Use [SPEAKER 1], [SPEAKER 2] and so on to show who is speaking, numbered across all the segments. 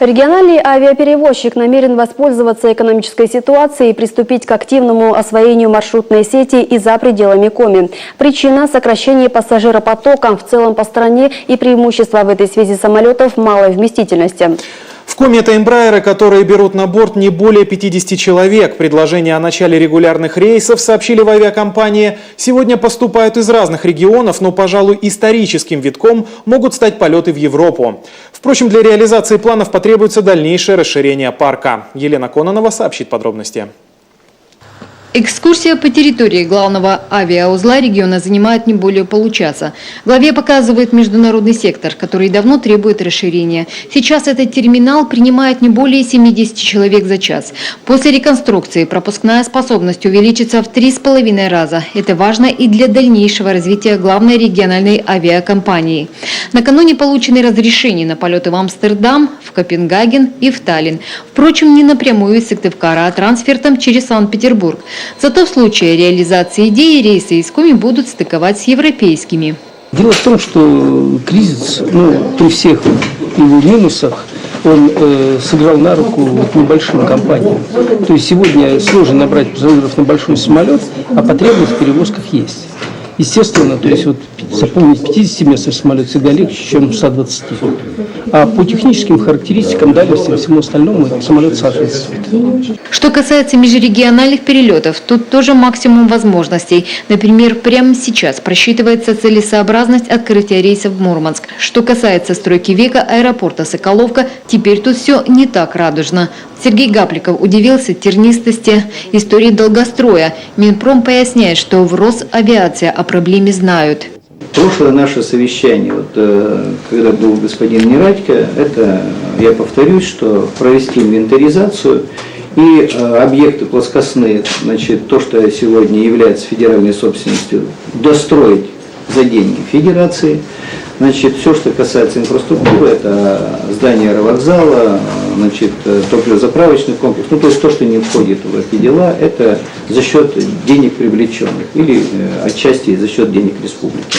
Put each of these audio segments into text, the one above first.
[SPEAKER 1] Региональный авиаперевозчик намерен воспользоваться экономической ситуацией и приступить к активному освоению маршрутной сети и за пределами Коми. Причина – сокращение пассажиропотока в целом по стране и преимущество в этой связи самолетов малой вместительности.
[SPEAKER 2] В Коми это эмбраеры, которые берут на борт не более 50 человек. Предложение о начале регулярных рейсов, сообщили в авиакомпании, сегодня поступают из разных регионов, но, пожалуй, историческим витком могут стать полеты в Европу. Впрочем, для реализации планов потребуется дальнейшее расширение парка. Елена Кононова сообщит подробности.
[SPEAKER 3] Экскурсия по территории главного авиаузла региона занимает не более получаса. Главе показывает международный сектор, который давно требует расширения. Сейчас этот терминал принимает не более 70 человек за час. После реконструкции пропускная способность увеличится в 3,5 раза. Это важно и для дальнейшего развития главной региональной авиакомпании. Накануне получены разрешения на полеты в Амстердам, в Копенгаген и в Таллин. Впрочем, не напрямую из Сыктывкара, а трансфертом через Санкт-Петербург. Зато в случае реализации идеи рейсы из Коми будут стыковать с европейскими.
[SPEAKER 4] Дело в том, что кризис, при всех его минусах, он сыграл на руку небольшим компаниям. То есть сегодня сложно набрать пассажиров на большой самолет, а потребность в перевозках есть. Естественно, то есть заполнить 50-местный самолет всегда легче, чем 120. А по техническим характеристикам, дальности и всему остальному самолет соответствует.
[SPEAKER 3] Что касается межрегиональных перелетов, тут тоже максимум возможностей. Например, прямо сейчас просчитывается целесообразность открытия рейсов в Мурманск. Что касается стройки века аэропорта Соколовка, теперь тут все не так радужно. Сергей Гапликов удивился тернистости истории долгостроя. Минпром поясняет, что в Росавиации о проблеме знают.
[SPEAKER 5] Прошлое наше совещание, когда был господин Нерадько, это, я повторюсь, что провести инвентаризацию и объекты плоскостные, то, что сегодня является федеральной собственностью, достроить за деньги федерации. Все, что касается инфраструктуры, это здание аэровокзала, топливозаправочный комплекс, то есть то, что не входит в эти дела, это за счет денег привлеченных или отчасти за счет денег республики.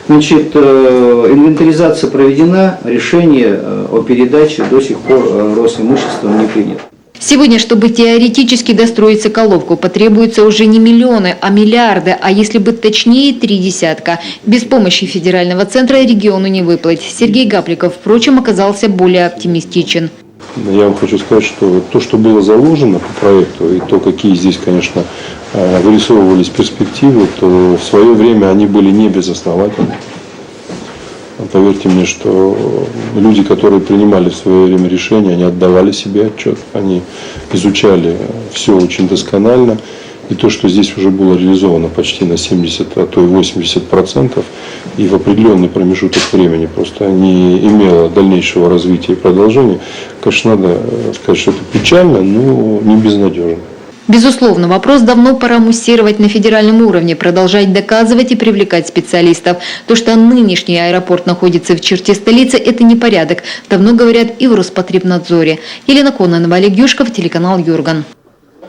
[SPEAKER 5] Инвентаризация проведена, решение о передаче до сих пор Росимуществом не принято.
[SPEAKER 3] Сегодня, чтобы теоретически достроить Соколовку, потребуется уже не миллионы, а миллиарды, а если быть точнее, 3 десятка. Без помощи федерального центра региону не выплыть. Сергей Гапликов, впрочем, оказался более оптимистичен.
[SPEAKER 6] Я вам хочу сказать, что то, что было заложено по проекту, и то, какие здесь, конечно, вырисовывались перспективы, то в свое время они были не безосновательны. Поверьте мне, что люди, которые принимали в свое время решения, они отдавали себе отчет, они изучали все очень досконально. И то, что здесь уже было реализовано почти на 70, а то и 80%, и в определенный промежуток времени просто не имело дальнейшего развития и продолжения, конечно, надо сказать, что это печально, но не безнадежно.
[SPEAKER 3] Безусловно, вопрос давно пора муссировать на федеральном уровне, продолжать доказывать и привлекать специалистов. То, что нынешний аэропорт находится в черте столицы, это непорядок. Давно говорят и в Роспотребнадзоре. Елена Кононова, Олег Юшков, телеканал Юрган.